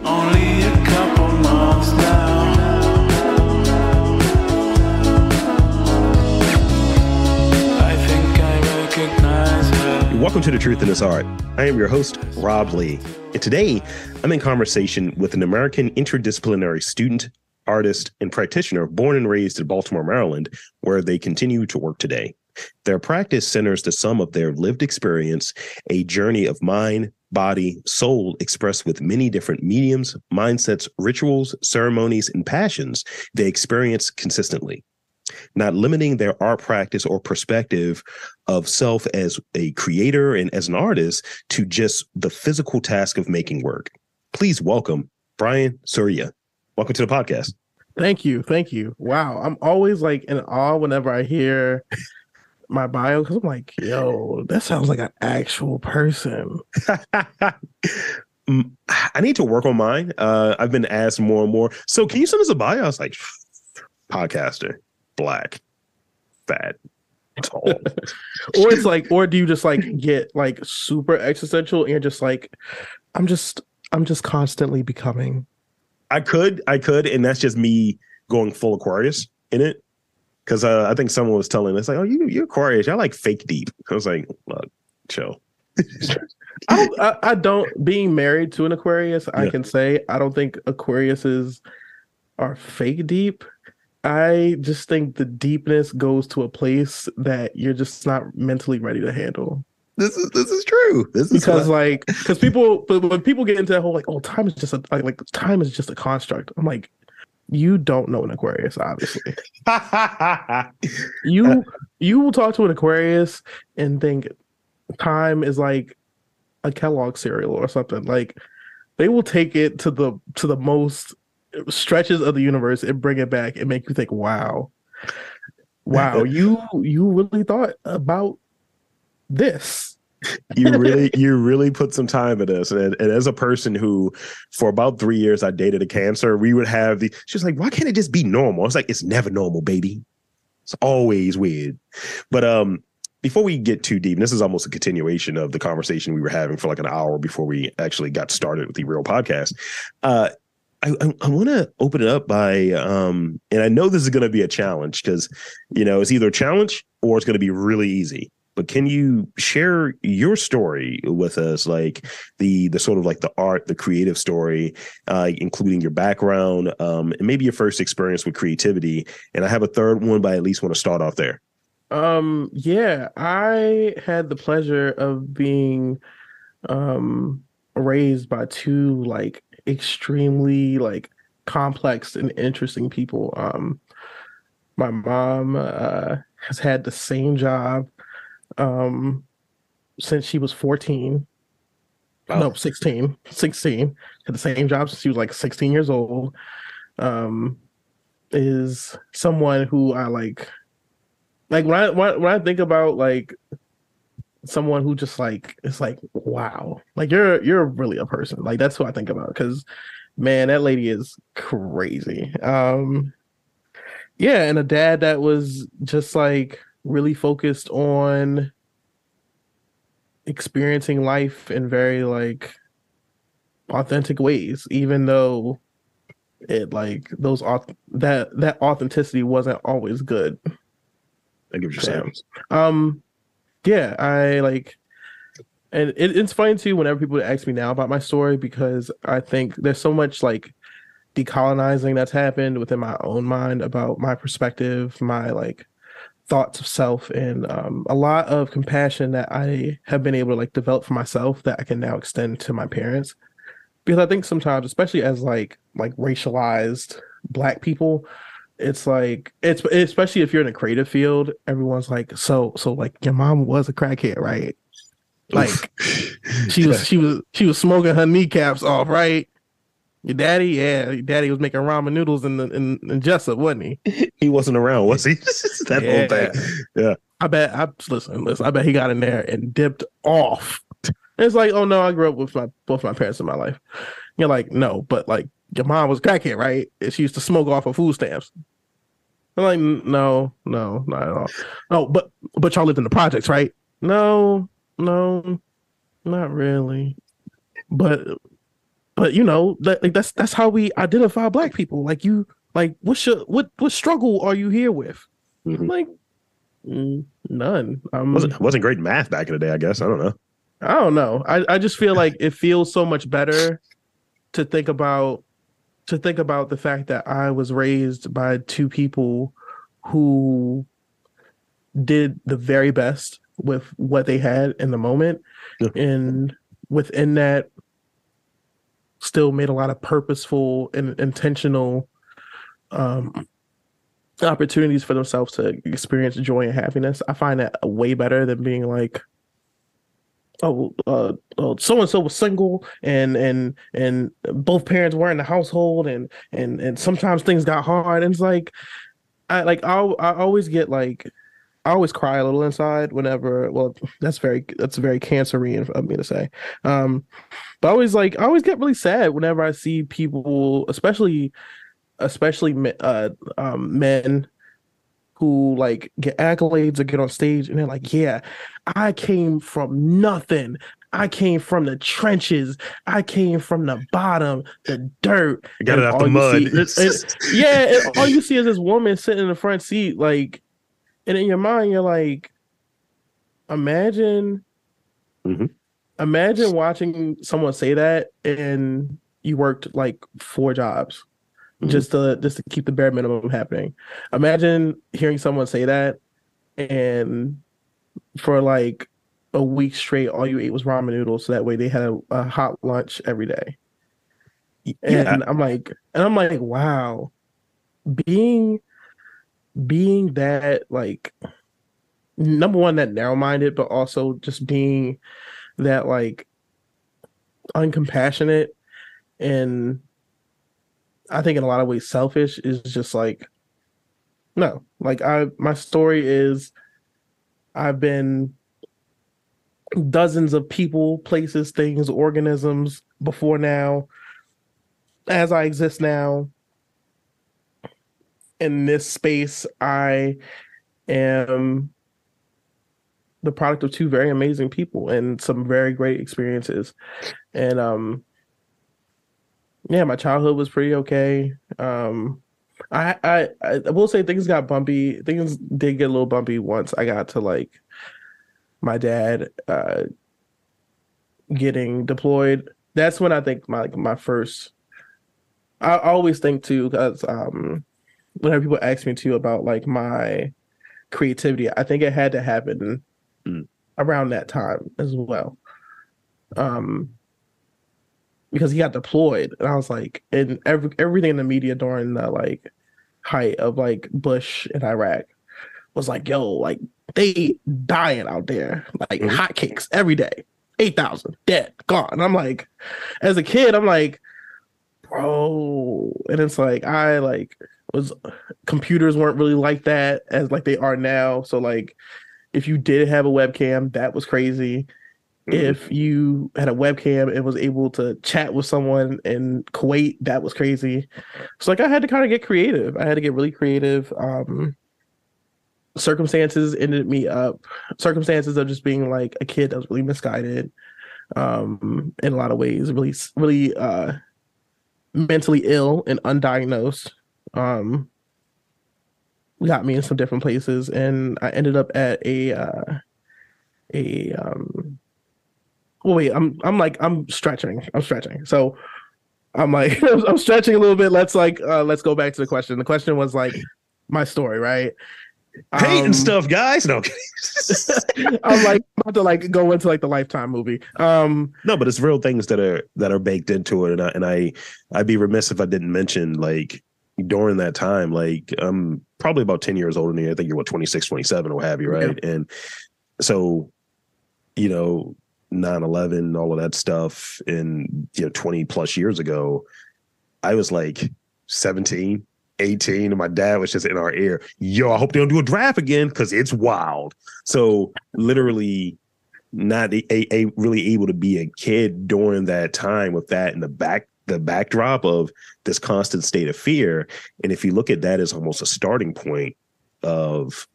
Only a couple months now. I think I recognize her. Welcome to The Truth in His Heart. I am your host, Rob Lee. And today, I'm in conversation with an American interdisciplinary student, artist, and practitioner born and raised in Baltimore, Maryland, where they continue to work today. Their practice centers the sum of their lived experience, a journey of mind, body, soul expressed with many different mediums, mindsets, rituals, ceremonies, and passions they experience consistently. Not limiting their art practice or perspective of self as a creator and as an artist to just the physical task of making work. Please welcome Brian Suryah. Welcome to the podcast. Thank you. Thank you. Wow. I'm always like in awe whenever I hear my bio, because I'm like, yo, that sounds like an actual person. I need to work on mine. I've been asked more and more. So can you send us a bio? I was like, podcaster, black, fat, tall. Or it's like, or do you just like get like super existential and you're just like, I'm just constantly becoming. I could, and that's just me going full Aquarius in it. Because I think someone was telling us, like, oh, you're Aquarius. I like fake deep. I was like, look, chill. I don't, being married to an Aquarius, I can say I don't think Aquariuses are fake deep. I just think the deepness goes to a place that you're just not mentally ready to handle. This is true. Because people, but when people get into that whole like, oh, time is just a construct. I'm like, you don't know an Aquarius, obviously. You will talk to an Aquarius and think time is like a Kellogg cereal or something. Like they will take it to the most stretches of the universe and bring it back and make you think, wow, you really thought about this. You really put some time in this. And as a person who, for about 3 years, I dated a Cancer, we would have she's like, why can't it just be normal? It's like, it's never normal, baby. It's always weird. But before we get too deep, and this is almost a continuation of the conversation we were having for like an hour before we actually got started with the real podcast. I want to open it up by, and I know this is going to be a challenge because, it's either a challenge or it's going to be really easy. But can you share your story with us, like the sort of like the art, the creative story, including your background, and maybe your first experience with creativity? And I have a third one, but I at least want to start off there. Yeah, I had the pleasure of being raised by two like extremely like complex and interesting people. My mom has had the same job since she was 14. Wow. No, 16. Had the same job since she was like 16 years old. Is someone who I like when I think about like someone who just like, it's like, wow, like you're really a person. Like that's who I think about, because man, that lady is crazy. Yeah, and a dad that was just like really focused on experiencing life in very like authentic ways, even though it like that authenticity wasn't always good. I get what you're saying. Yeah, I like, and it's funny too whenever people ask me now about my story, because I think there's so much like decolonizing that's happened within my own mind about my perspective, my like thoughts of self, and a lot of compassion that I have been able to like develop for myself that I can now extend to my parents. Because I think sometimes, especially as like racialized Black people, it's like it's especially if you're in a creative field, everyone's like, so like your mom was a crackhead, right? Like she was smoking her kneecaps off, right? Your daddy was making ramen noodles in Jessup, wasn't he? He wasn't around, was he? That whole thing. Yeah. I bet I bet he got in there and dipped off. And it's like, oh no, I grew up with both my parents in my life. You're like, no, but like your mom was a crackhead, right? And she used to smoke off of food stamps. I'm like, no, not at all. Oh, but y'all lived in the projects, right? No, not really. But but that's how we identify Black people. What struggle are you here with? Mhm. Like, none. Wasn't great in math back in the day, I guess. I don't know. I don't know. I just feel like it feels so much better to think about the fact that I was raised by two people who did the very best with what they had in the moment, Yeah. and within that still made a lot of purposeful and intentional um, opportunities for themselves to experience joy and happiness. I find that way better than being like, so and so was single, and both parents were in the household, and sometimes things got hard. And it's like I always get like, I always cry a little inside whenever. Well, that's very cancerian of me to say. But I always get really sad whenever I see people, especially men who like get accolades or get on stage and they're like, yeah, I came from nothing. I came from the trenches. I came from the bottom, the dirt, Got it and out the all you mud. see, and all you see is this woman sitting in the front seat, like, and in your mind, you're like, imagine, Mhm. imagine watching someone say that, and you worked like 4 jobs Mhm. just to keep the bare minimum happening. Imagine hearing someone say that, and for like a week straight, all you ate was ramen noodles. So that way they had a hot lunch every day. Yeah. And I'm like, wow, being that like, number one, that narrow minded, but also just being that like uncompassionate, and I think in a lot of ways selfish, is just like, no. Like, my story is, I've been dozens of people, places, things, organisms before now. As I exist now in this space, I am the product of two very amazing people and some very great experiences. And yeah, my childhood was pretty okay. I will say things got bumpy. Things did get a little bumpy once I got to like my dad getting deployed. That's when I think my first. I always think too, because whenever people ask me too about like my creativity, I think it had to happen Mm. around that time as well. Um, because he got deployed, and I was like, and everything in the media during the like height of like Bush in Iraq was like, yo, like they dying out there like Mhm. hotcakes every day. 8,000 dead, gone. And I'm like, as a kid, I'm like, bro. And it's like, I like was computers weren't really like that as like they are now. So like, if you did have a webcam, that was crazy. Mhm. If you had a webcam and was able to chat with someone in Kuwait, that was crazy. So like, I had to kind of get creative. I had to get really creative. Circumstances ended me up. Circumstances of just being like a kid that was really misguided. In a lot of ways, really mentally ill and undiagnosed. Got me in some different places, and I ended up at a well, wait, I'm stretching. I'm stretching. So I'm like I'm stretching a little bit. Let's go back to the question. The question was like my story, right? Hating stuff, guys. No. I'm like about to like go into like the Lifetime movie. No, but it's real things that are baked into it, and I'd be remiss if I didn't mention like during that time, like I'm probably about 10 years older than you. I think you're what 26, 27 or what have you, right? Yeah. And so, 9/11, all of that stuff, and 20 plus years ago, I was like 17, 18, and my dad was just in our ear, yo, I hope they don't do a draft again because it's wild. So literally not really able to be a kid during that time with that in the backdrop of this constant state of fear. And if you look at that as almost a starting point of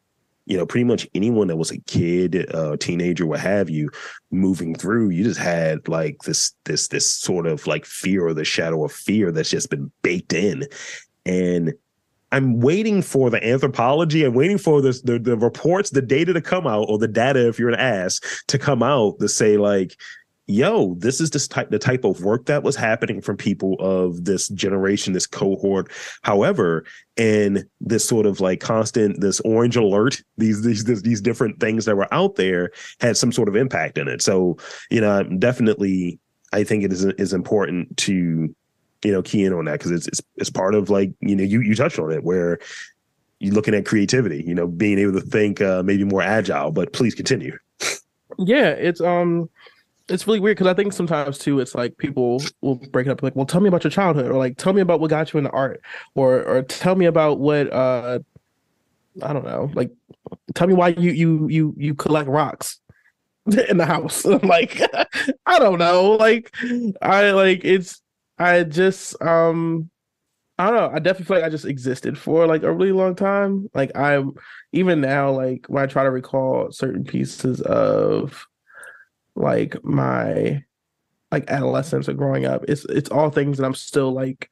pretty much anyone that was a kid, teenager, what have you, moving through, you just had like this sort of like fear, or the shadow of fear that's just been baked in. And I'm waiting for the anthropology. I'm waiting for the reports, the data to come out, or the data, if you're an ass, to come out to say like, yo, this is the type of work that was happening from people of this generation, this cohort. However, and this sort of like constant, this orange alert, these different things that were out there had some sort of impact in it. So, definitely, I think it is important to, key in on that, because it's part of like, you touched on it, where you're looking at creativity, being able to think maybe more agile. But please continue. Yeah, it's really weird, because I think sometimes too, it's like people will break it up like, well, tell me about your childhood, or like, tell me about what got you into art, or tell me about what I don't know, like, tell me why you collect rocks in the house. I'm like, I don't know, like, I just I don't know. I definitely feel like I just existed for like a really long time. Like, even now, like when I try to recall certain pieces of like my like adolescence or growing up, it's all things that I'm still like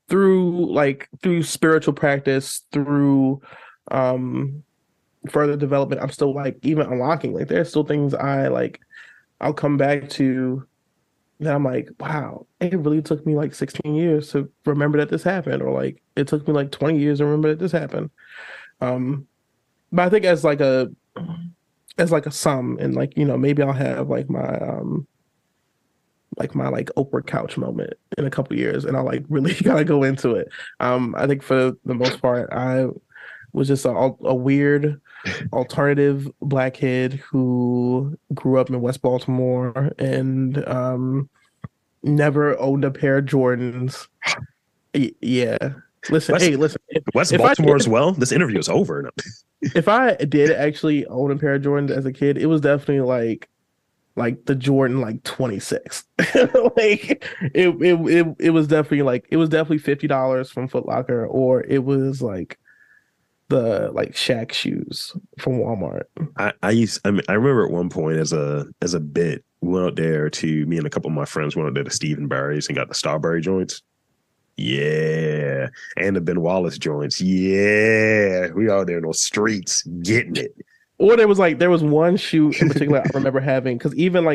through spiritual practice, through further development, I'm still like even unlocking. Like, there's still things I'll come back to that I'm like, wow, it really took me like 16 years to remember that this happened, or like it took me like 20 years to remember that this happened. But I think as like a sum, and like, maybe I'll have like my like Oprah couch moment in a couple years, and I'll like really gotta go into it. I think for the most part, I was just a weird alternative Black kid who grew up in West Baltimore and never owned a pair of Jordans. Yeah. Listen, listen. West Baltimore as well. This interview is over. If I did actually own a pair of Jordans as a kid, it was definitely like the Jordan like 26. Like it was definitely $50 from Foot Locker, or it was like the like Shaq shoes from Walmart. I remember at one point as a bit, we went out there to, me and a couple of my friends went out there to Steve & Barry's and got the Starberry joints. Yeah. And the Ben Wallace joints. Yeah. We out there in those streets getting it. Or there was one shoe in particular I remember having, because even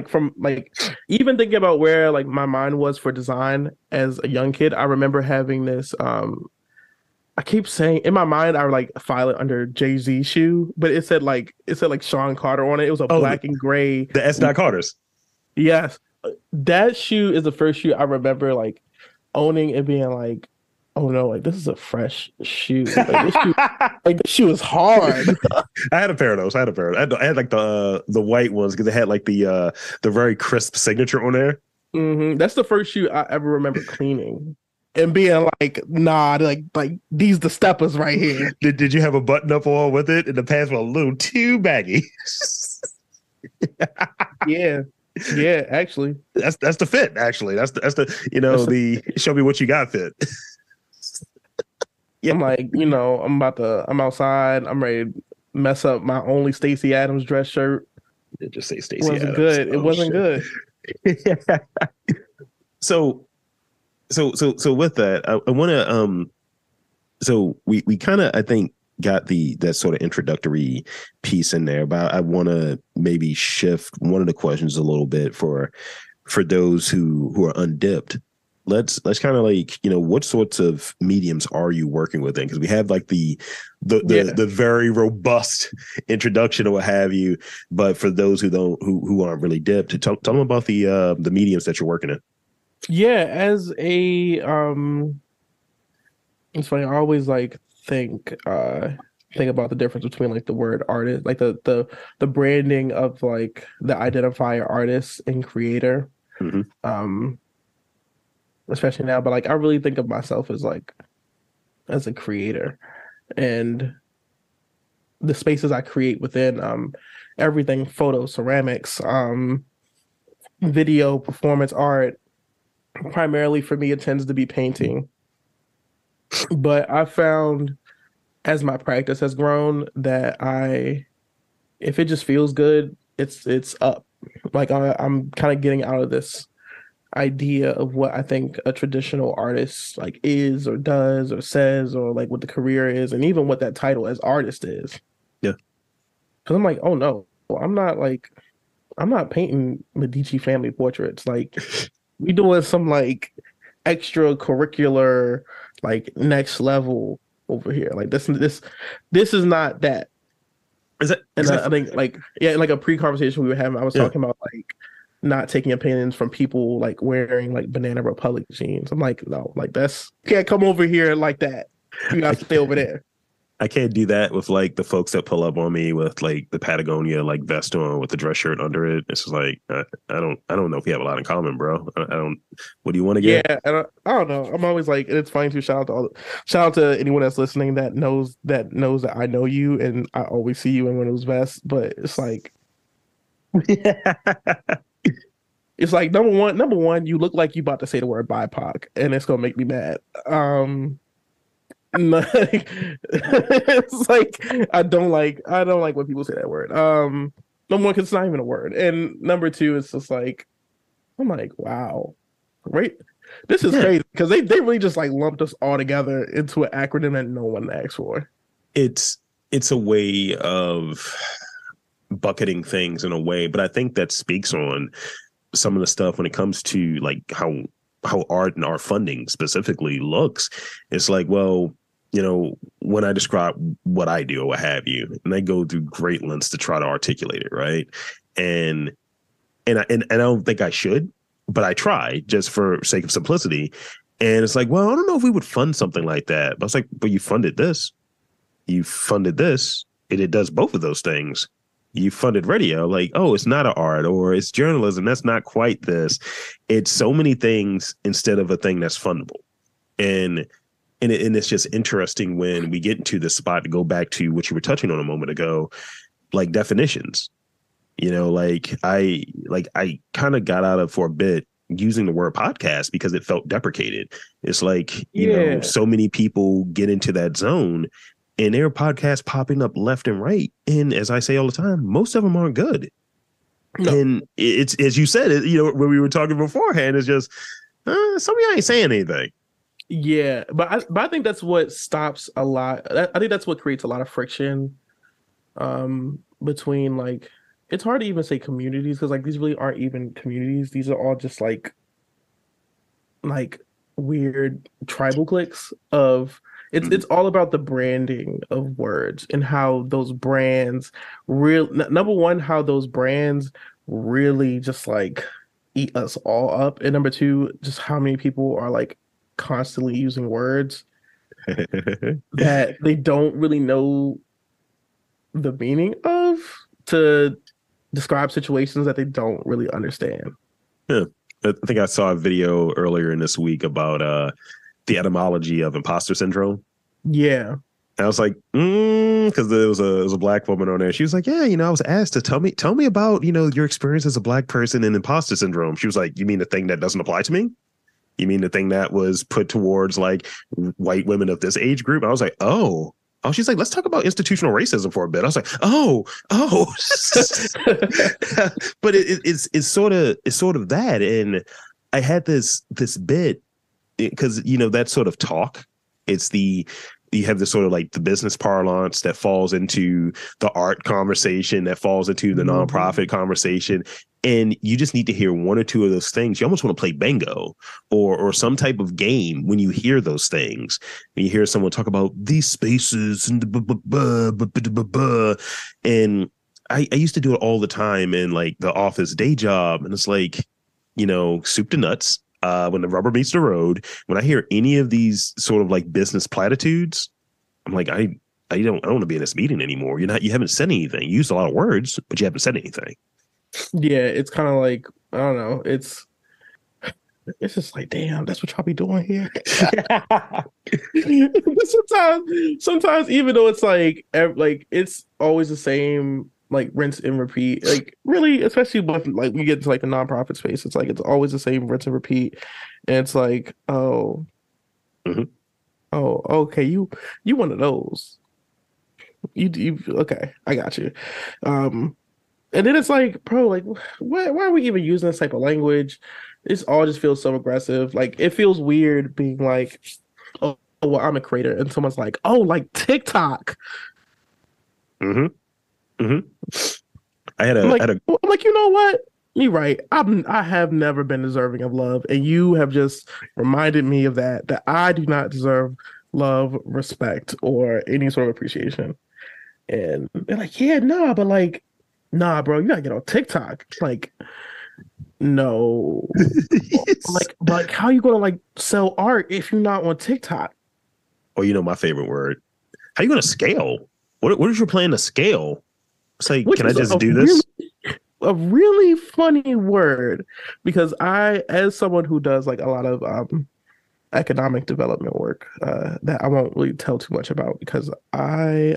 even thinking about where like my mind was for design as a young kid, I remember having this I keep saying in my mind, I would like file it under Jay-Z shoe, but it said like Sean Carter on it. It was a black and gray. The S. Carters. Yes. That shoe is the first shoe I remember like owning and being like, oh no, like this is a fresh shoe. This shoe is hard. I had a pair of those. I had like the white ones, because they had like the very crisp signature on there. Mm-hmm. That's the first shoe I ever remember cleaning and being like, nah, like these the steppers right here. Did you have a button up on with it, and the pants were a little too baggy? Yeah. Yeah, actually. That's the fit, actually. That's the the show me what you got fit. Yeah. I'm like, I'm outside, I'm ready to mess up my only Stacey Adams dress shirt. It just say Stacey Adams. Good. It wasn't good. So with that, I want to so we kind of, I think, got that sort of introductory piece in there, but I want to maybe shift one of the questions a little bit for those who are undipped. Let's kind of like, what sorts of mediums are you working with? Because we have like the very robust introduction or what have you, but for those who aren't really dipped, tell them about the mediums that you're working in. Yeah, as a it's funny, I always like think about the difference between like the word artist, like the branding of like the identifier artist and creator. Mm-hmm. Especially now, but like I really think of myself as a creator, and the spaces I create within everything, photo, ceramics, video, performance art. Primarily for me, it tends to be painting. But I found as my practice has grown, that if it just feels good, it's up. Like I'm kind of getting out of this idea of what I think a traditional artist like is or does or says, or like what the career is, and even what that title as artist is. Yeah. Because I'm like, oh no, I'm not painting Medici family portraits. Like we doing some like extracurricular, like next level over here. Like this is not that. Is that And I exactly? think like yeah, like a pre-conversation we were having, I was Yeah. talking about like not taking opinions from people like wearing like Banana Republic jeans. I'm like, no, like that's you can't come over here like that. You I gotta stay over there. I can't do that with like the folks that pull up on me with like the Patagonia like vest on with the dress shirt under it. It's just like I don't know if we have a lot in common, bro. I don't. What do you want to Yeah, get? and I don't know. I'm always like, and it's funny to shout out to anyone that's listening that knows that I know you and I always see you in one of those vests. But it's like number one, you look like you about to say the word BIPOC, and it's gonna make me mad. Like, it's like I don't like when people say that word. Number one, 'cause it's not even a word, and number two, it's just like I'm like, wow, right? This is Yeah, crazy because they really just like lumped us all together into an acronym that no one asked for. it's it's a way of bucketing things in a way, but I think that speaks on some of the stuff when it comes to like how art and art funding specifically looks. It's like, well, when I describe what I do or what have you, and I go through great lengths to try to articulate it, right? And I don't think I should, but I try just for sake of simplicity. And it's like, well, I don't know if we would fund something like that. But I was like, but you funded this, and it does both of those things. You funded radio, like, oh, it's not an art, or it's journalism. That's not quite this. It's so many things instead of a thing that's fundable. And it's just interesting when we get into this spot to go back to what you were touching on a moment ago, like definitions. I kind of got out of for a bit using the word podcast because it felt deprecated. It's like, Yeah, so many people get into that zone and there are podcasts popping up left and right. And as I say all the time, most of them aren't good. no, And it's, as you said, when we were talking beforehand, it's just, some of you ain't saying anything. yeah, but I think that's what stops a lot. I think that's what creates a lot of friction, between like it's hard to even say communities because like these really aren't even communities. These are all just like weird tribal cliques of it's all about the branding of words and how those brands number one, how those brands really just like eat us all up, and number two, just how many people are like constantly using words that they don't really know the meaning of to describe situations that they don't really understand. Yeah. I think I saw a video earlier in this week about the etymology of imposter syndrome. Yeah. And I was like, because there was a black woman on there. She was like, yeah, I was asked to tell me about, your experience as a black person in imposter syndrome. She was like, you mean the thing that doesn't apply to me? You mean the thing that was put towards like white women of this age group? I was like, oh. Oh, she's like, let's talk about institutional racism for a bit. I was like, oh. But it's sort of that. And I had this bit because that sort of talk. It's you have this sort of like the business parlance that falls into the art conversation, that falls into the nonprofit conversation. And you just need to hear one or two of those things. You almost want to play bingo or some type of game when you hear those things. When you hear someone talk about these spaces and and I used to do it all the time in like the office day job. And it's like, soup to nuts. When the rubber meets the road, when I hear any of these sort of like business platitudes, I'm like, I don't want to be in this meeting anymore. You haven't said anything. You used a lot of words, but you haven't said anything. Yeah, it's kind of like I don't know. It's just like, damn, that's what y'all be doing here. Sometimes, even though it's like it's always the same, like rinse and repeat. Like really, especially with like we get to like the nonprofit space, it's like it's always the same rinse and repeat, and it's like, oh, Mhm. oh, okay, you one of those. You okay? I got you. And then it's like, bro, like, why are we even using this type of language? This all just feels so aggressive. Like, it feels weird being like, oh, well, I'm a creator, and someone's like, oh, like TikTok. Hmm. Hmm. I had I'm a, like, had a, I'm like, you know what? You're right. I have never been deserving of love, and you have just reminded me of that. That I do not deserve love, respect, or any sort of appreciation. And they're like, yeah, nah, but like, nah, bro, you gotta get on TikTok. Like, no. But like, how you gonna like sell art if you're not on TikTok? or my favorite word. How you gonna scale? What is your plan to scale? It's like, Which can I is just do this? a really funny word because I, as someone who does like a lot of economic development work, that I won't really tell too much about because I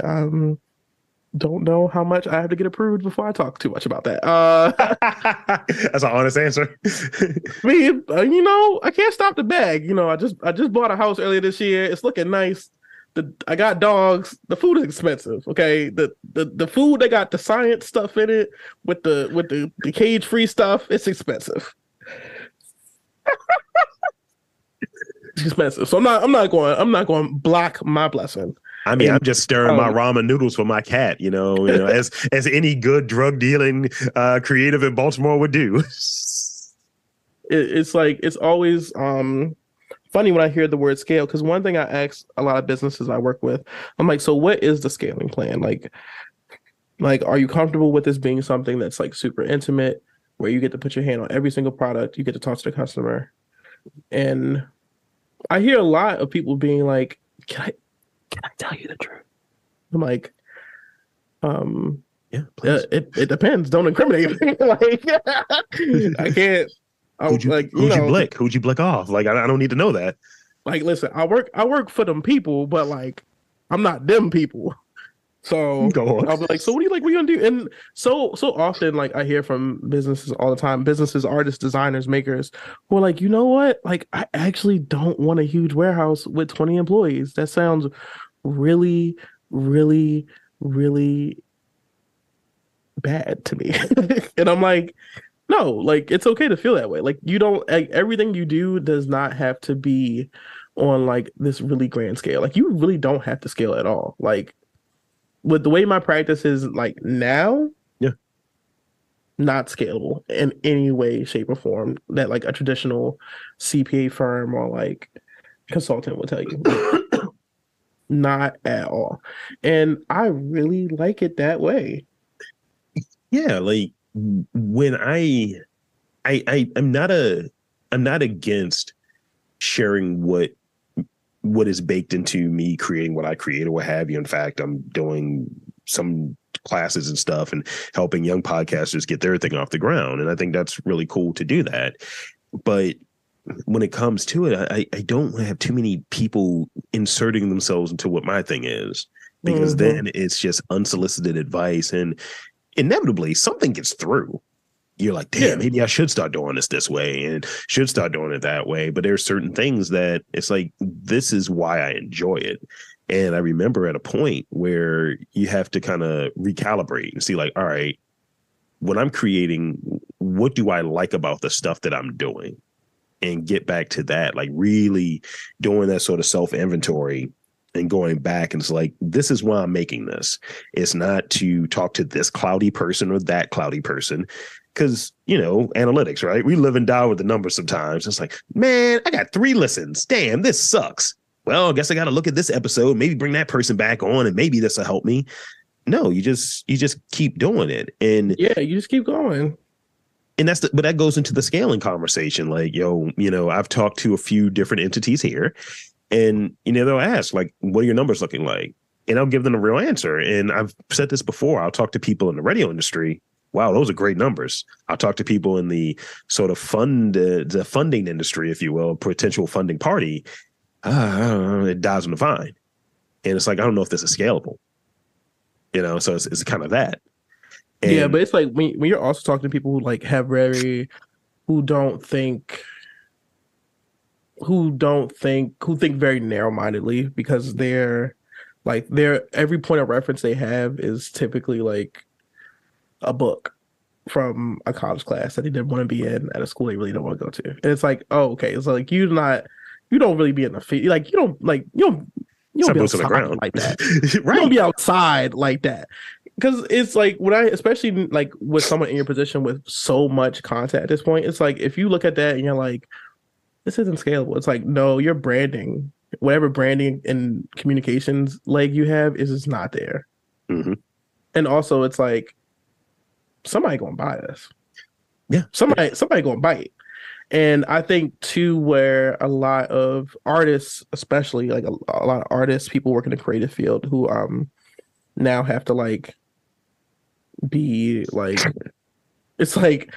don't know how much I have to get approved before I talk too much about that. That's an honest answer. I mean, I can't stop the bag. I just bought a house earlier this year. It's looking nice. I got dogs. The food is expensive. Okay, the food, they got the science stuff in it with the cage free stuff. It's expensive. It's expensive. So I'm not going to block my blessing. I mean, I'm And just stirring my ramen noodles for my cat, as any good drug dealing creative in Baltimore would do. it's like it's always funny when I hear the word scale, because one thing I ask a lot of businesses I work with, I'm like, so what is the scaling plan? Like, are you comfortable with this being something that's like super intimate, where you get to put your hand on every single product, you get to talk to the customer? And I hear a lot of people being like, can I tell you the truth? I'm like, Yeah, please. it depends. Don't incriminate me. Like, I can't. Who'd you blick? Who'd you blick off? Like, I don't need to know that. Like, listen, I work for them people, but like, I'm not them people. So Go on. I'll be like, so what do you like? What are you gonna do? And so often, like, I hear from businesses all the time, businesses, artists, designers, makers, who are like, you know what? Like, I actually don't want a huge warehouse with 20 employees. That sounds really, really, really bad to me. And I'm like, no, like, it's okay to feel that way. Like, you don't, like, everything you do does not have to be on like this really grand scale. Like, you really don't have to scale at all. Like, with the way my practice is like now, Yeah. not scalable in any way, shape, or form that like a traditional CPA firm or like consultant will tell you. Not at all. And I really like it that way. Yeah, like when I'm not against sharing what is baked into me creating what I create or what have you. In fact, I'm doing some classes and stuff and helping young podcasters get their thing off the ground. And I think that's really cool to do that. But when it comes to it, I don't have too many people inserting themselves into what my thing is, because then it's just unsolicited advice, and inevitably something gets through. You're like, damn, maybe I should start doing this way and should start doing it that way. But there's certain things that it's like, this is why I enjoy it. And I remember at a point where you have to kind of recalibrate and see like, all right, when I'm creating, what do I like about the stuff that I'm doing? And get back to that, like really doing that sort of self-inventory and going back, and it's like, this is why I'm making this. It's not to talk to this cloudy person or that cloudy person, because, analytics, right? We live and die with the numbers sometimes. It's like, man, I got 3 listens. Damn, this sucks. Well, I guess I got to look at this episode, maybe bring that person back on, and maybe this will help me. No, you just keep doing it. And yeah, you just keep going. And but that goes into the scaling conversation. Like, I've talked to a few different entities here, and, they'll ask like, what are your numbers looking like? And I'll give them a real answer. And I've said this before. I'll talk to people in the radio industry. Wow, those are great numbers. I'll talk to people in the sort of the funding industry, if you will, potential funding party. I don't know, it dies on the vine. And it's like, I don't know if this is scalable, so it's kind of that. And yeah, but it's like when you're also talking to people who like who think very narrow-mindedly, because they're Like every point of reference they have is typically like a book from a college class that they didn't want to be in at a school they really don't want to go to. And it's like, oh, okay. So like you don't really be in the field. Like you don't Some be boots on the outside ground. like that. You Right. don't be outside like that. Because it's like when especially like with someone in your position with so much content at this point, it's like if you look at that and you're like, this isn't scalable. It's like, no, your branding, whatever branding and communications leg you have is just not there. Mm-hmm. And also it's like somebody gonna buy this. Yeah. Somebody gonna bite. And I think too, where a lot of artists, especially like a lot of artists, people working in the creative field who now have to like be like it's like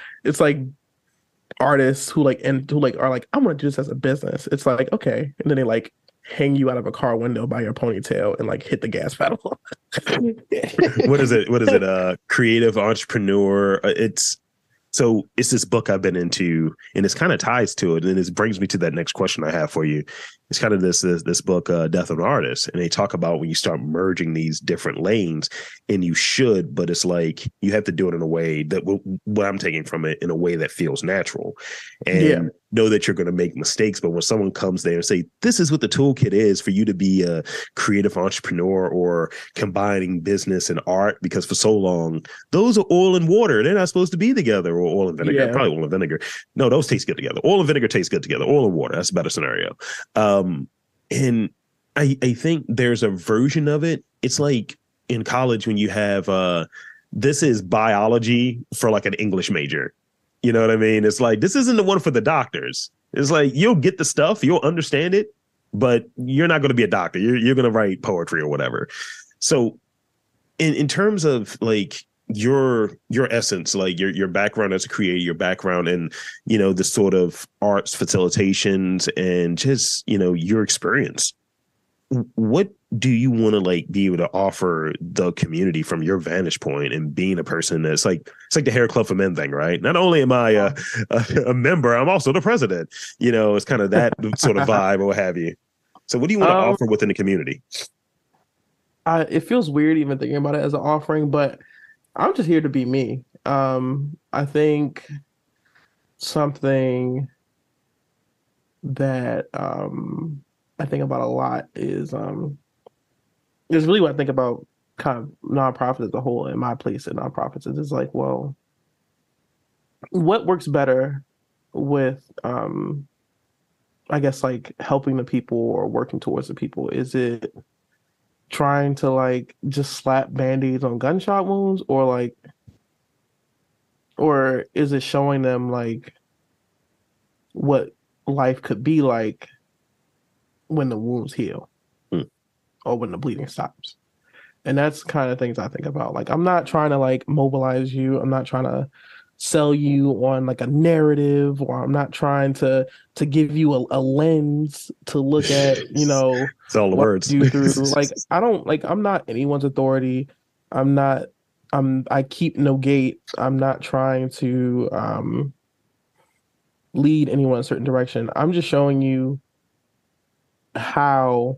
artists who are like, I'm gonna do this as a business. It's like, okay. And then they like hang you out of a car window by your ponytail and like hit the gas pedal. What is it? Creative entrepreneur. It's this book I've been into, and it's kind of ties to it, and it brings me to that next question I have for you. It's kind of this book, Death of an Artist, and they talk about when you start merging these different lanes, and you should, but it's like you have to do it in a way that what I'm taking from it in a way that feels natural, and know that you're going to make mistakes. But when someone comes there and say, "This is what the toolkit is for you to be a creative entrepreneur or combining business and art," because for so long those are oil and water; they're not supposed to be together, or oil and vinegar, probably oil and vinegar. No, those taste good together. Oil and vinegar taste good together. Oil and water, that's a better scenario. And I think there's a version of it. It's like in college when you have this is biology for like an English major. You know what I mean? It's like, this isn't the one for the doctors. It's like, you'll get the stuff, you'll understand it, but you're not going to be a doctor. You're going to write poetry or whatever. So in terms of like your essence, like your background as a creator, your background in, the sort of arts facilitations and just, your experience, what do you want to like be able to offer the community from your vantage point and being a person that's like, it's like the Hair Club for Men thing, right? Not only am I a member, I'm also the president. It's kind of that sort of vibe or what have you. So what do you want to offer within the community? It feels weird even thinking about it as an offering, but I'm just here to be me. I think something that I think about a lot is really what I think about kind of nonprofits as a whole, and my place in nonprofits is like, well, what works better with I guess like helping the people or working towards the people? Is it trying to like just slap band-aids on gunshot wounds, or is it showing them like what life could be like when the wounds heal or when the bleeding stops? And that's kind of things I think about. Like, I'm not trying to like mobilize you. I'm not trying to sell you on like a narrative, or I'm not trying to give you a lens to look at, it's all the words you through. Like, I'm not anyone's authority. I keep no gate. I'm not trying to lead anyone in a certain direction. I'm just showing you how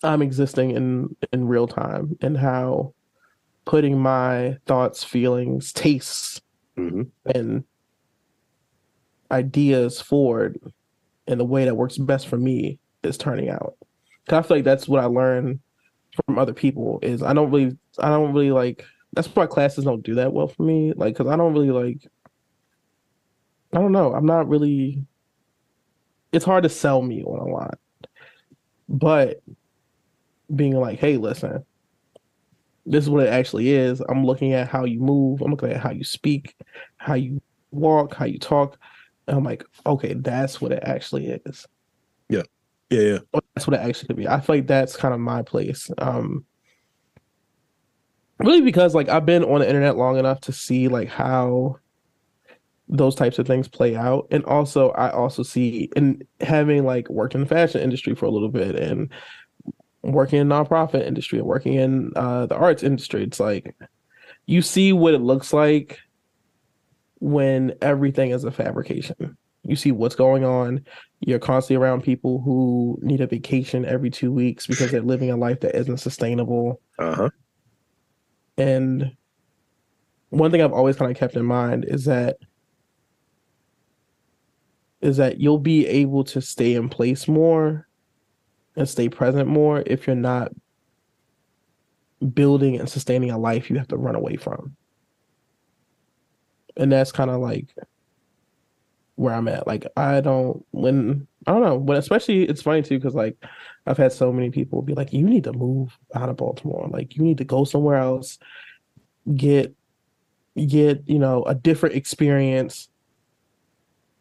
I'm existing in real time, and how putting my thoughts, feelings, tastes, and ideas forward in the way that works best for me is turning out. 'Cause I feel like that's what I learned from other people. Is I don't really like. That's why classes don't do that well for me. Like, because I don't really like. I don't know. I'm not really. It's hard to sell me on a lot, but being like, hey, listen, this is what it actually is. I'm looking at how you move. I'm looking at how you speak, how you walk, how you talk. And I'm like, okay, that's what it actually is. Yeah. That's what it actually could be. I feel like that's kind of my place. Really, because like I've been on the internet long enough to see like how those types of things play out. And also I also see, and having like worked in the fashion industry for a little bit, and working in nonprofit industry, and working in the arts industry, it's like you see what it looks like when everything is a fabrication. You see what's going on, You're constantly around people who need a vacation every 2 weeks because they're living a life that isn't sustainable. Uh-huh. And one thing I've always kind of kept in mind is that you'll be able to stay in place more and stay present more if you're not building and sustaining a life you have to run away from. And that's kind of like where I'm at. Like I don't know, when especially it's funny too, because like I've had so many people be like, you need to move out of Baltimore. Like you need to go somewhere else, get a different experience,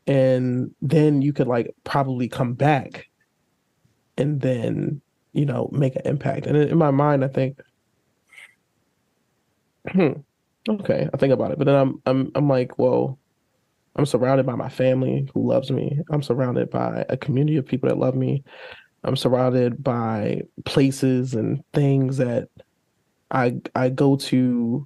and then you could like probably come back and then make an impact. And in my mind I think okay, I think about it, but then I'm like, well, I'm surrounded by my family who loves me. I'm surrounded by a community of people that love me. I'm surrounded by places and things that I go to,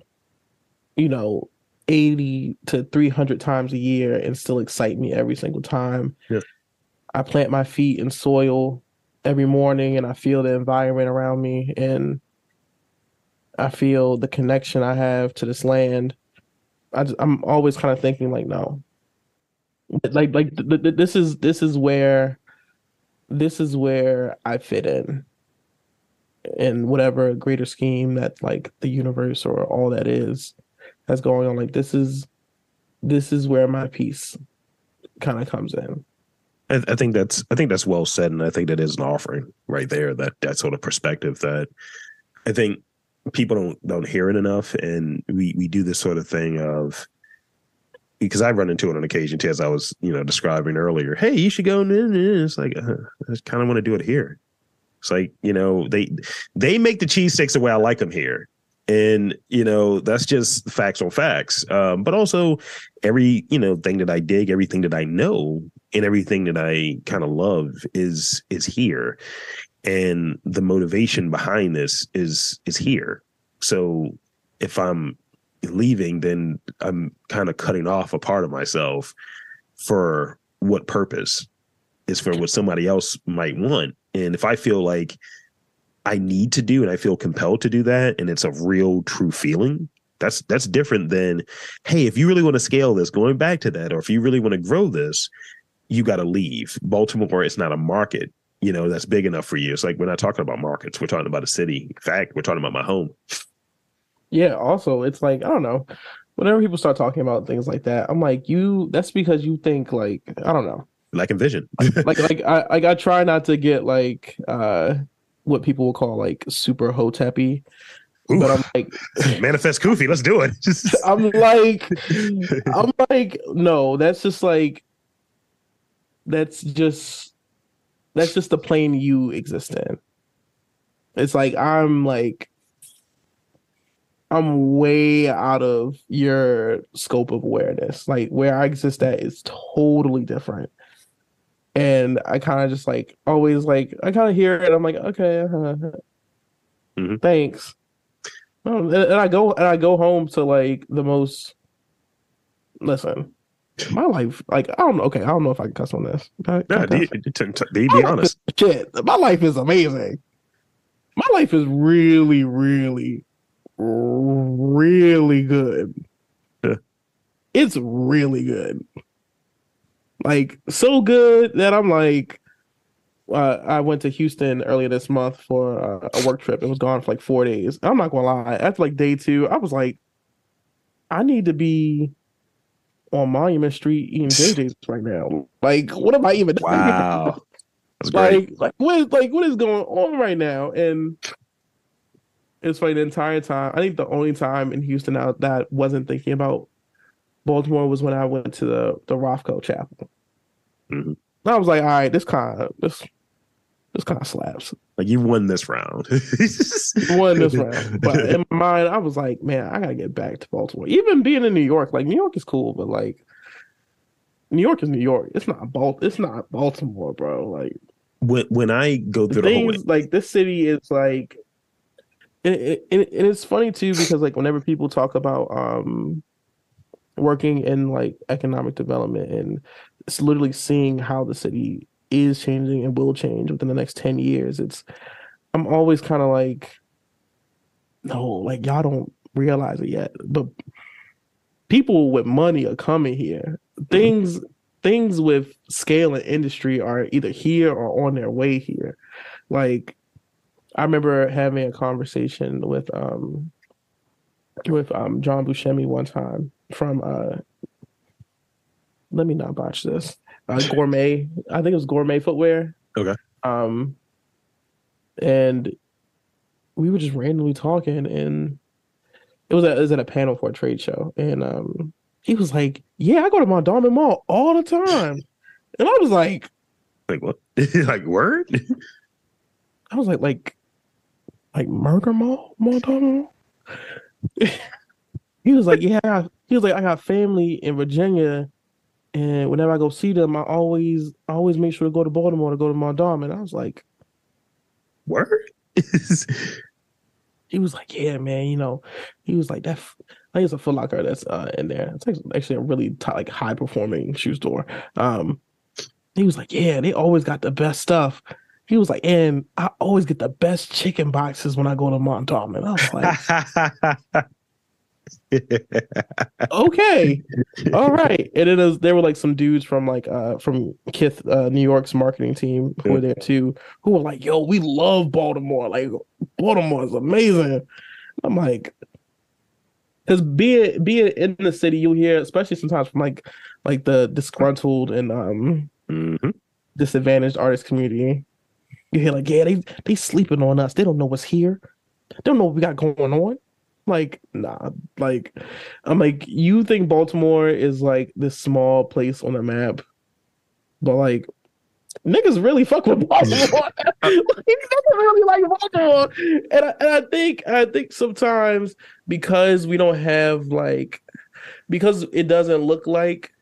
80 to 300 times a year and still excite me every single time. Yeah. I plant my feet in soil every morning and I feel the environment around me and I feel the connection I have to this land. I'm always kind of thinking like, no, this is where I fit in whatever greater scheme that like the universe or all that is that's going on. Like this is where my peace kind of comes in. I think that's well said, and I think that is an offering right there. That sort of perspective that I think people don't hear it enough, and we do this sort of thing of, because I run into it on occasion too, as I was describing earlier. Hey, you should go. It's like I just kind of want to do it here. It's like they make the cheese sticks the way I like them here, and that's just facts on facts. But also every thing that I dig, everything that I know, and everything that I kind of love is here, and the motivation behind this is here. So if I'm leaving, then I'm kind of cutting off a part of myself for what purpose? Is for what somebody else might want. And if I feel like I need to do and I feel compelled to do that, and it's a real true feeling, that's different than, hey, if you really want to scale this, going back to that, or if you really want to grow this, you got to leave. Baltimore is not a market that's big enough for you. It's like, we're not talking about markets, we're talking about a city. In fact, we're talking about my home. Yeah, also it's like, I don't know, whenever people start talking about things like that, I'm like, that's because you think like, I don't know, like envision. I try not to get like what people will call like super hotep-y. But I'm like, manifest Kofi, let's do it. I'm like, no, that's just the plane you exist in. It's like I'm way out of your scope of awareness. Like where I exist at is totally different. And I kind of just like always like I kind of hear it. I'm like, okay, thanks. And I go home to like the most. Listen, my life, like I don't know. Okay, I don't know if I can cuss on this. Be honest. Shit, my life is amazing. My life is really, really, really good. Yeah. It's really good. Like so good that I'm like, I went to Houston earlier this month for a work trip. It was gone for like 4 days. I'm not gonna lie. After like day 2, I was like, I need to be on Monument Street eating JJ's right now. Like, what am I even doing? Wow, that's great. Like what is going on right now? And it's like the entire time. I think the only time in Houston that I wasn't thinking about Baltimore was when I went to the Rothko Chapel. Mm-hmm. I was like, all right, this kind of slaps. Like you won this round. Won this round. But in my mind, I was like, man, I gotta get back to Baltimore. Even being in New York, like New York is cool, but like New York is New York. It's not Baltimore, bro. Like when I go through the whole like this city is like, and it's funny too because like whenever people talk about working in like economic development and it's literally seeing how the city is changing and will change within the next 10 years. I'm always kind of like, no, like y'all don't realize it yet. But people with money are coming here. Things with scale and industry are either here or on their way here. Like I remember having a conversation with John Buscemi one time from let me not botch this. Gourmet. I think it was Gourmet Footwear. Okay. And we were just randomly talking, and it was at a panel for a trade show, and he was like, "Yeah, I go to Mondawmin Mall all the time," and I was like, what? Like word? I was like Murder Mall, Mondawmin Mall. He was like, "Yeah." He was like, "I got family in Virginia, and whenever I go see them, I always make sure to go to Baltimore to go to Mondawmin." And I was like, "Word." He was like, "Yeah, man, he was like that. I think it's a Foot Locker that's in there. It's actually a really like high performing shoe store." He was like, "Yeah, they always got the best stuff." He was like, "And I always get the best chicken boxes when I go to Mondawmin." I was like, "Okay, all right." And there were like some dudes from Kith, New York's marketing team who were there too, who were like, "Yo, we love Baltimore. Like, Baltimore is amazing." I'm like, because being in the city, you hear, especially sometimes from like the disgruntled and disadvantaged artist community, you hear like, "Yeah, they sleeping on us. They don't know what's here. They don't know what we got going on." Like, nah, like, I'm like, you think Baltimore is like this small place on the map, but like, niggas really fuck with Baltimore. Niggas really like Baltimore, and I think sometimes because we don't have because it doesn't look like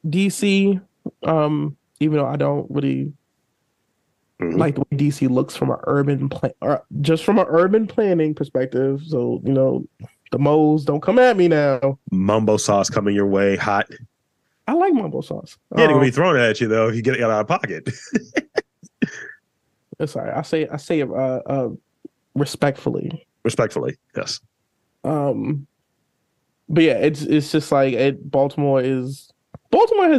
DC, even though I don't really like the way DC looks from just from an urban planning perspective. So, the moles don't come at me now. Mumbo sauce coming your way hot. I like mumbo sauce. Yeah, they're gonna be throwing it at you though if you get it out of pocket. Sorry, I say it respectfully. Respectfully, yes. But yeah, it's just like Baltimore has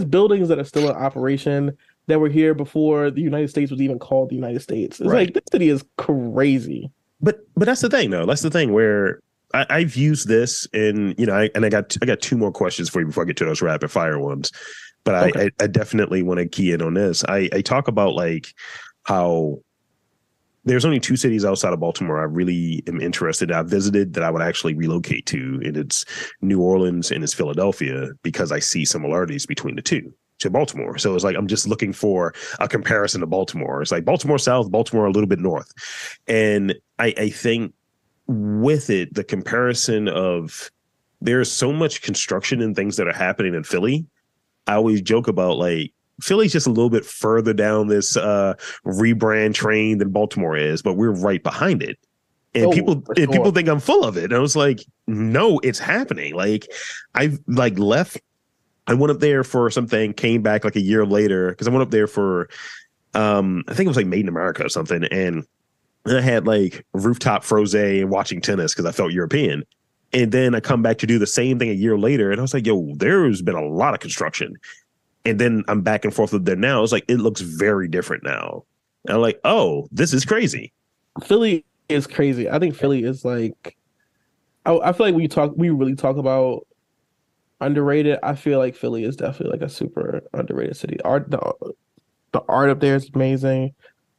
buildings that are still in operation that were here before the United States was even called the United States. It's like, this city is crazy. But that's the thing, though. That's the thing where I've used this, and I got two more questions for you before I get to those rapid fire ones. But okay. I definitely want to key in on this. I talk about like how there's only two cities outside of Baltimore I really am interested in. I've visited that I would actually relocate to, and it's New Orleans and it's Philadelphia, because I see similarities between the two to Baltimore. So it's like, I'm just looking for a comparison to Baltimore. It's like Baltimore South, Baltimore a little bit north. And I think with it, the comparison of there's so much construction and things that are happening in Philly. I always joke about like Philly's just a little bit further down this rebrand train than Baltimore is, but we're right behind it. And people think I'm full of it. And I was like, no, it's happening. Like I've left. I went up there for something, came back like a year later because I went up there for, I think it was like Made in America or something. And I had like rooftop frosé and watching tennis because I felt European. And then I come back to do the same thing a year later. And I was like, yo, there's been a lot of construction. And then I'm back and forth with there now. It's like, it looks very different now. And I'm like, oh, this is crazy. Philly is crazy. I think Philly is like, I feel like we really talk about underrated. I feel like Philly is definitely like a super underrated city. The art up there is amazing.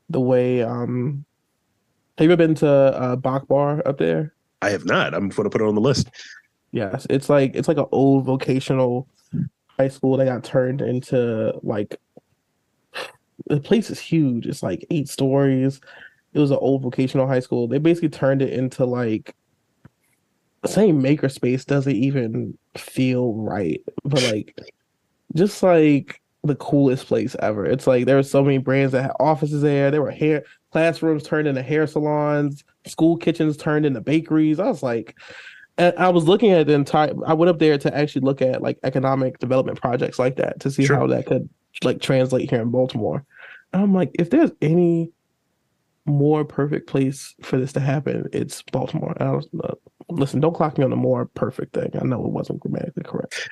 The way have you ever been to Bach Bar up there? I have not. I'm going to put it on the list. Yes, it's like an old vocational high school that got turned into like, the place is huge. It's like 8 stories. It was an old vocational high school. They basically turned it into like, saying makerspace doesn't even feel right, but like just like the coolest place ever. It's like there were so many brands that had offices there. There were classrooms turned into hair salons, school kitchens turned into bakeries. I was like, and I was looking at I went up there to actually look at like economic development projects like that to see how that could like translate here in Baltimore. And I'm like, if there's any more perfect place for this to happen, it's Baltimore. And I was, listen, don't clock me on the more perfect thing. I know it wasn't grammatically correct.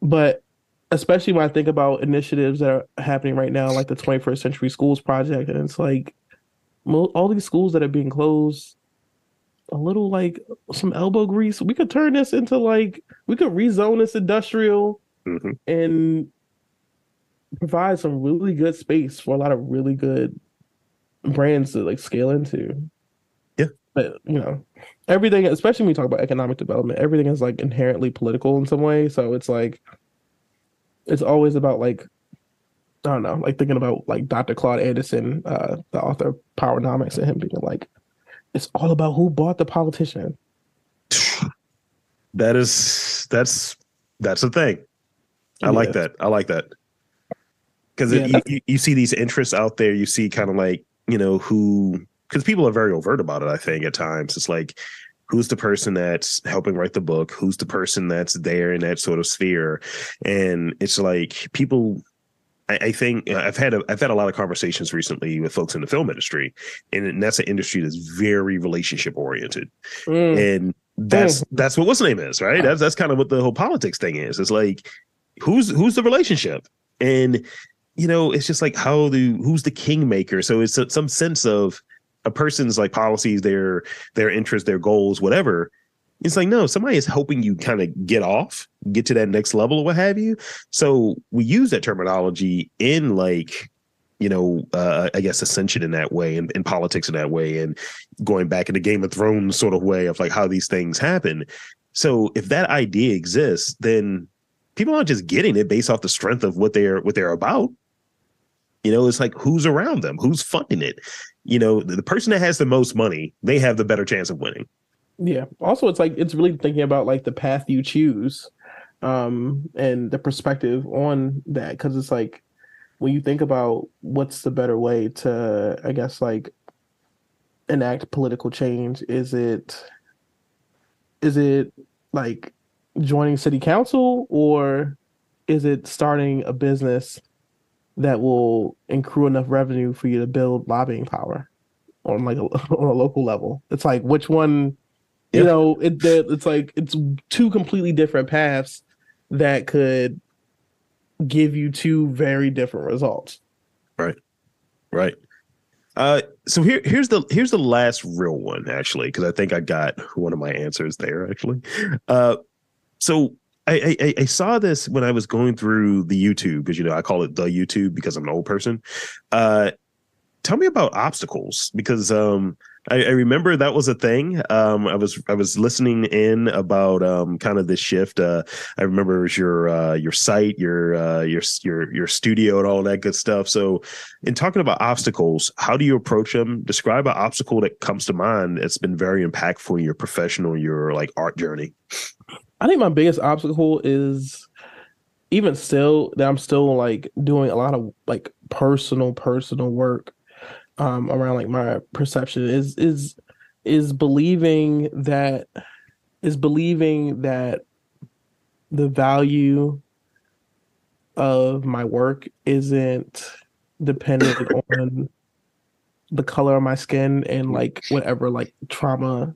But especially when I think about initiatives that are happening right now, like the 21st Century Schools Project, and it's like all these schools that are being closed, a little like some elbow grease. We could turn this into like, we could rezone this industrial and provide some really good space for a lot of really good brands to like scale into. Yeah. But you know, everything, especially when we talk about economic development, everything is like inherently political in some way. So it's like it's always about like, I don't know, like thinking about like Dr. Claude Anderson, the author of Powernomics, and him being like, it's all about who bought the politician. That's the thing. I like that. I like that. Because you see these interests out there, you see kind of like, you know, who, because people are very overt about it, I think, at times. It's like, who's the person that's helping write the book? Who's the person that's there in that sort of sphere? And it's like people, I think I've had a lot of conversations recently with folks in the film industry, and that's an industry that's very relationship oriented. And that's what what's the name is, right? That's kind of what the whole politics thing is. It's like, who's the relationship? And you know, it's just like who's the kingmaker? So it's some sense of a person's like policies, their interests, their goals, whatever. It's like, no, somebody is helping you kind of get to that next level or what have you. So we use that terminology in like, you know, I guess ascension in that way, and in politics in that way, and going back into Game of Thrones sort of way of like how these things happen. So if that idea exists, then people aren't just getting it based off the strength of what they're about. You know, it's like, who's around them? Who's funding it? You know, the person that has the most money, they have the better chance of winning. Yeah. Also, it's like, it's really thinking about like the path you choose, and the perspective on that. Because it's like, when you think about what's the better way to, I guess, like enact political change, is it like joining city council, or is it starting a business that will accrue enough revenue for you to build lobbying power on like on a local level? It's like, which one, you know, it's like, it's two completely different paths that could give you two very different results. Right. So here's the last real one, actually, because I think I got one of my answers there, actually. So I saw this when I was going through the YouTube, because, you know, I call it the YouTube because I'm an old person. Tell me about obstacles, because I remember that was a thing. I was listening in about kind of this shift. I remember it was your site, your studio, and all that good stuff. So, in talking about obstacles, how do you approach them? Describe an obstacle that comes to mind that's been very impactful in your professional, your like art journey. I think my biggest obstacle is, even still, that I'm still like doing a lot of like personal work around like my perception is believing that the value of my work isn't dependent on the color of my skin and like whatever like trauma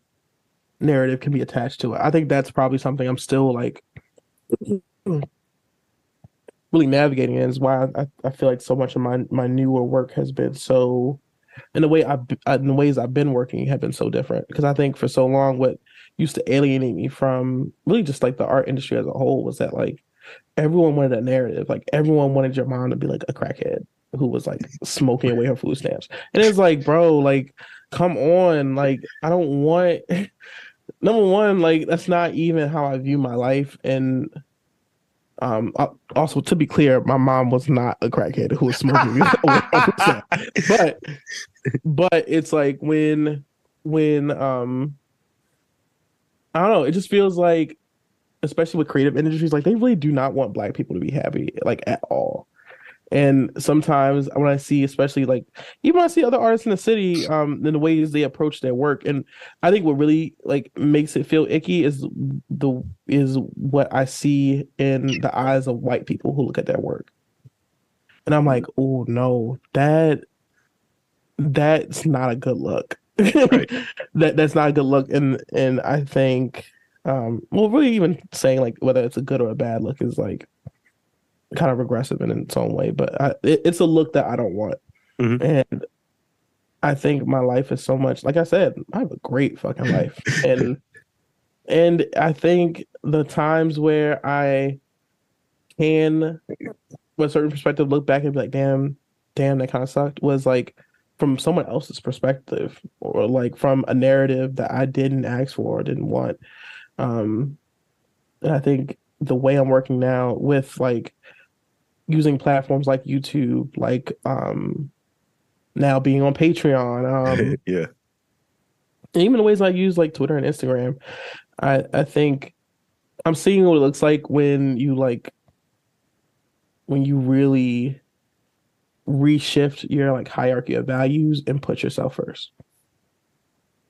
narrative can be attached to it. I think that's probably something I'm still like really navigating, and is why I feel like so much of my newer work has been so, in the ways I've been working have been so different. Because I think for so long, what used to alienate me from really just like the art industry as a whole was that like everyone wanted a narrative. Like everyone wanted your mom to be like a crackhead who was like smoking away her food stamps. And it's like, bro, like, come on. Like, I don't want, number one, like, that's not even how I view my life. And also, to be clear, my mom was not a crackhead who was smoking away her food stamps. But it's like when I don't know, it just feels like, especially with creative industries, like they really do not want Black people to be happy, like at all. And sometimes when I see, especially like even when I see other artists in the city, in the ways they approach their work, and I think what really like makes it feel icky is what I see in the eyes of white people who look at their work, and I'm like, oh no, that's not a good look. Right. That's not a good look, and I think, well, really even saying like whether it's a good or a bad look is like kind of regressive in its own way, but it's a look that I don't want. Mhm. And I think my life is so much, like I said, I have a great fucking life. And I think the times where I can, with a certain perspective, look back and be like, damn, that kind of sucked, was like from someone else's perspective or like from a narrative that I didn't ask for or didn't want. And I think the way I'm working now with like using platforms like YouTube, like now being on Patreon, Yeah. and even the ways I use like Twitter and Instagram, I think I'm seeing what it looks like when you really reshift your like hierarchy of values and put yourself first.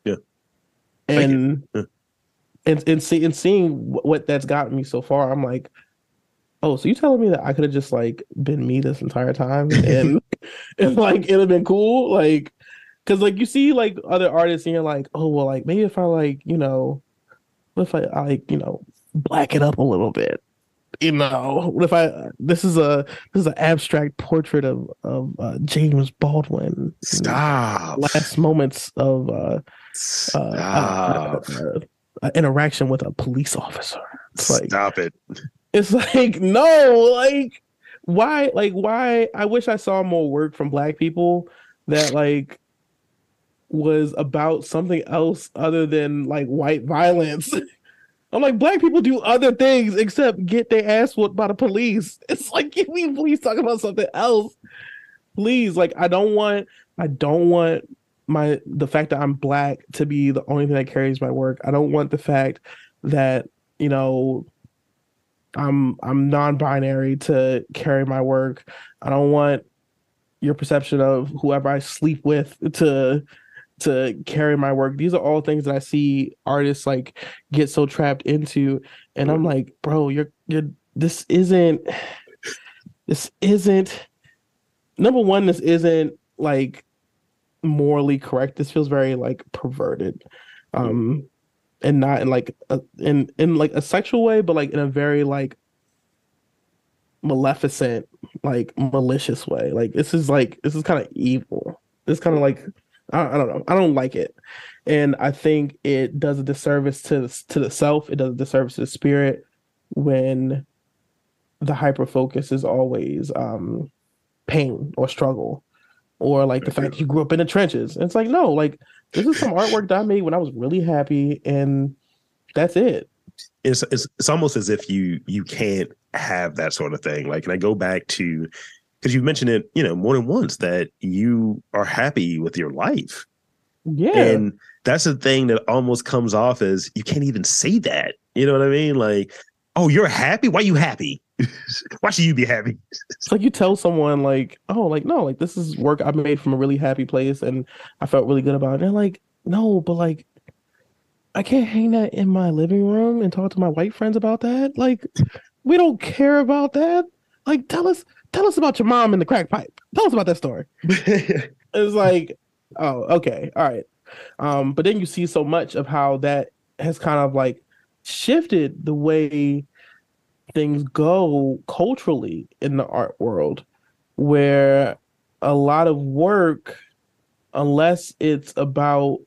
Yeah. Thank you. And Yeah. and seeing what that's gotten me so far, I'm like, oh, so you telling me that I could have just like been me this entire time and like it'd have been cool? Like, because like you see like other artists and you're like, oh well, like maybe if I like, what if I like, black it up a little bit? What if I this is an abstract portrait of James Baldwin Stop. last moments of Stop. interaction with a police officer. It's like Stop it. it's like no, why I wish I saw more work from black people that like was about something else other than like white violence. I'm like, black people do other things except get their ass whooped by the police. It's like, can we please talk about something else? Please, like, I don't want the fact that I'm black to be the only thing that carries my work. I don't want the fact that, I'm non-binary to carry my work. I don't want your perception of whoever I sleep with to carry my work. These are all things that I see artists like get so trapped into, and I'm like, bro, you're this isn't number one, this isn't like morally correct. This feels very like perverted, and not in like in like a sexual way, but like in a very like maleficent, like malicious way. Like this is kind of evil. This kind of like I don't know. I don't like it, and I think it does a disservice to the self. It does a disservice to the spirit when the hyper focus is always pain or struggle or like the fact that you grew up in the trenches. And it's like no, like this is some artwork that I made when I was really happy, and that's it. It's almost as if you can't have that sort of thing. Like, and I go back to, because you've mentioned it, more than once, that you are happy with your life. Yeah. And that's the thing that almost comes off as you can't even say that. You know what I mean? Like, oh, you're happy? Why are you happy? Why should you be happy? It's like you tell someone like, oh, like, no, like this is work I made from a really happy place and I felt really good about it. And they're like, no, but like, I can't hang that in my living room and talk to my white friends about that. Like, we don't care about that. Like, tell us about your mom and the crack pipe. Tell us about that story. It's like, oh, okay, all right. But then you see so much of how that has kind of like shifted the way things go culturally in the art world, where a lot of work, unless it's about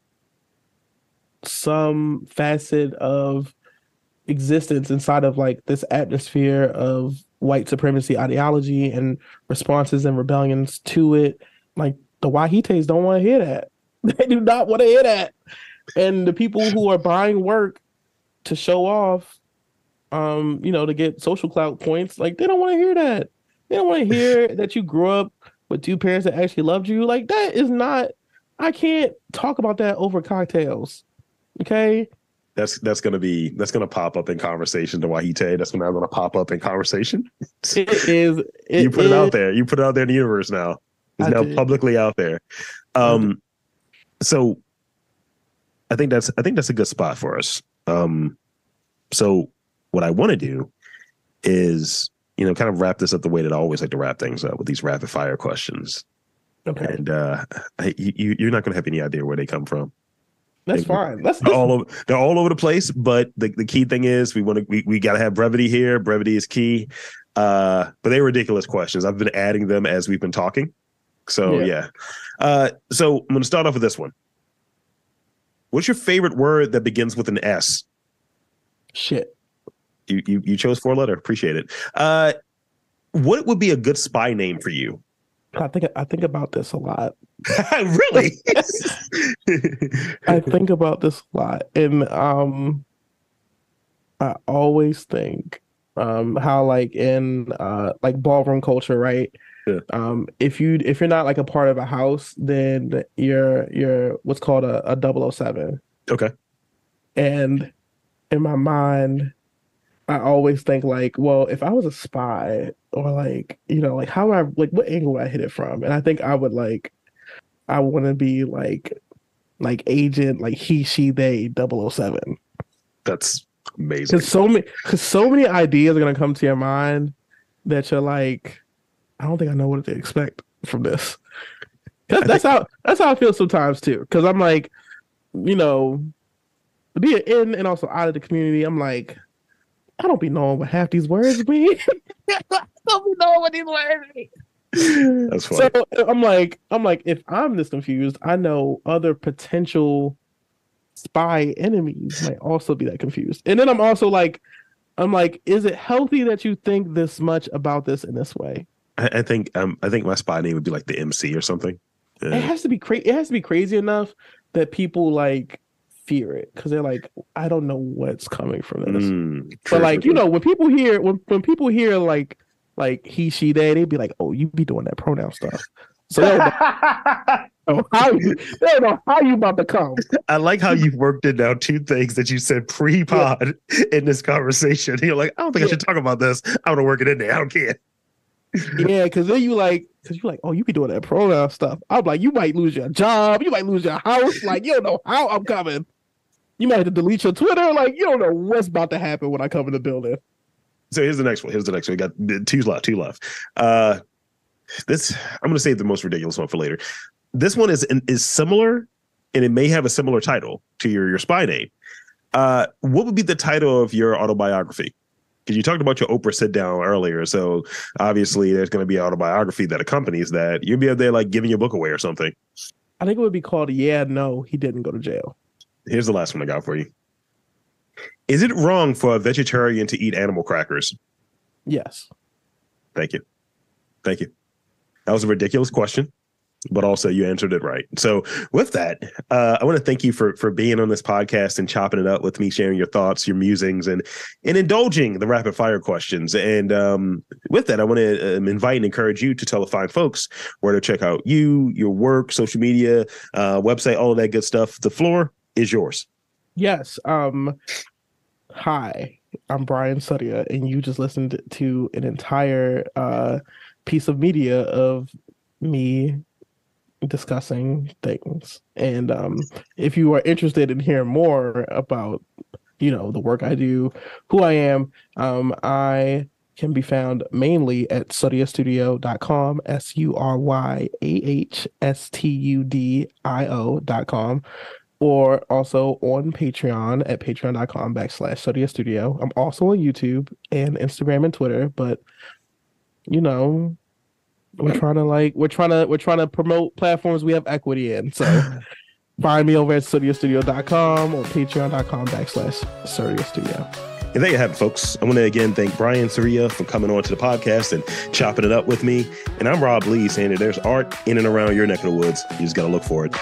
some facet of existence inside of like this atmosphere of white supremacy ideology and responses and rebellions to it, like the Wahites don't want to hear that. They do not want to hear that. And the people who are buying work to show off, to get social clout points, like they don't want to hear that. They don't want to hear that you grew up with two parents that actually loved you. Like that is not, I can't talk about that over cocktails. Okay. That's gonna pop up in conversation. The Wahite. That's gonna pop up in conversation. It is. You put it out there. You put it out there in the universe now. It's now publicly out there. So I think that's a good spot for us. So what I want to do is, kind of wrap this up the way that I always like to wrap things up, with these rapid fire questions. Okay. And you're not going to have any idea where they come from. That's fine. They're all over the place. But the key thing is we got to have brevity here. Brevity is key. But they're ridiculous questions. I've been adding them as we've been talking. So yeah. So I'm going to start off with this one. What's your favorite word that begins with an S? Shit. You chose 4-letter. Appreciate it. What would be a good spy name for you? I think about this a lot. Really? I think about this a lot, and I always think how like in like ballroom culture, right? Yeah. If you're not like a part of a house, then you're what's called a 007. Okay. And in my mind, I always think like, well, if I was a spy, or like, like how I like what angle would I hit it from? And I think I would I want to be like agent, like he, she, they 007. That's amazing. Because so many ideas are gonna come to your mind that you're like, I don't think I know what to expect from this. That's how I feel sometimes too. Because I'm like, being in and also out of the community, I'm like, I don't be knowing what half these words mean. I don't be knowing what these words mean. That's funny. So I'm like, if I'm this confused, I know other potential spy enemies might also be that confused. And then I'm like, is it healthy that you think this much about this in this way? I think my spy name would be like the MC or something. It has to be crazy. It has to be crazy enough that people like fear it, because they're like, I don't know what's coming from this. But like, when people hear like he, she, they be like, oh, you be doing that pronoun stuff. So they don't know how you about to come. I like how you've worked in now 2 things that you said pre-pod in this conversation. You're like, I don't think I should talk about this. I'm gonna work it in there. I don't care. Yeah, because then you're like, oh, you be doing that pronoun stuff. I'm like, you might lose your job, you might lose your house. Like, you don't know how I'm coming. You might have to delete your Twitter. Like, you don't know what's about to happen when I come in the building. So here's the next one. We got 2 left. This, I'm going to save the most ridiculous one for later. This one is similar, and it may have a similar title to your spy name. What would be the title of your autobiography? Because you talked about your Oprah sit down earlier. So obviously there's going to be an autobiography that accompanies that. You'll be up there like giving your book away or something. I think it would be called Yeah, No, He Didn't Go to Jail. Here's the last one I got for you. Is it wrong for a vegetarian to eat animal crackers? Yes. Thank you. That was a ridiculous question, but also you answered it right. So with that, I want to thank you for being on this podcast and chopping it up with me, sharing your thoughts, your musings, and indulging the rapid fire questions. And with that, I want to invite and encourage you to tell the fine folks where to check out you, your work, social media, website, all of that good stuff. The floor is yours. Yes. Hi, I'm Brian Suryah, and you just listened to an entire piece of media of me discussing things. And if you are interested in hearing more about, the work I do, who I am, I can be found mainly at suryahstudio.com, SURYAHSTUDIO.com, or also on Patreon at patreon.com/SuryahStudio. I'm also on YouTube and Instagram and Twitter, but we're trying to promote platforms we have equity in. So find me over at suryahstudio.com or patreon.com/SuryahStudio. And there you have it, folks. I want to again thank Brian Suryah for coming on to the podcast and chopping it up with me. And I'm Rob Lee, saying that there's art in and around your neck of the woods. You just got to look for it.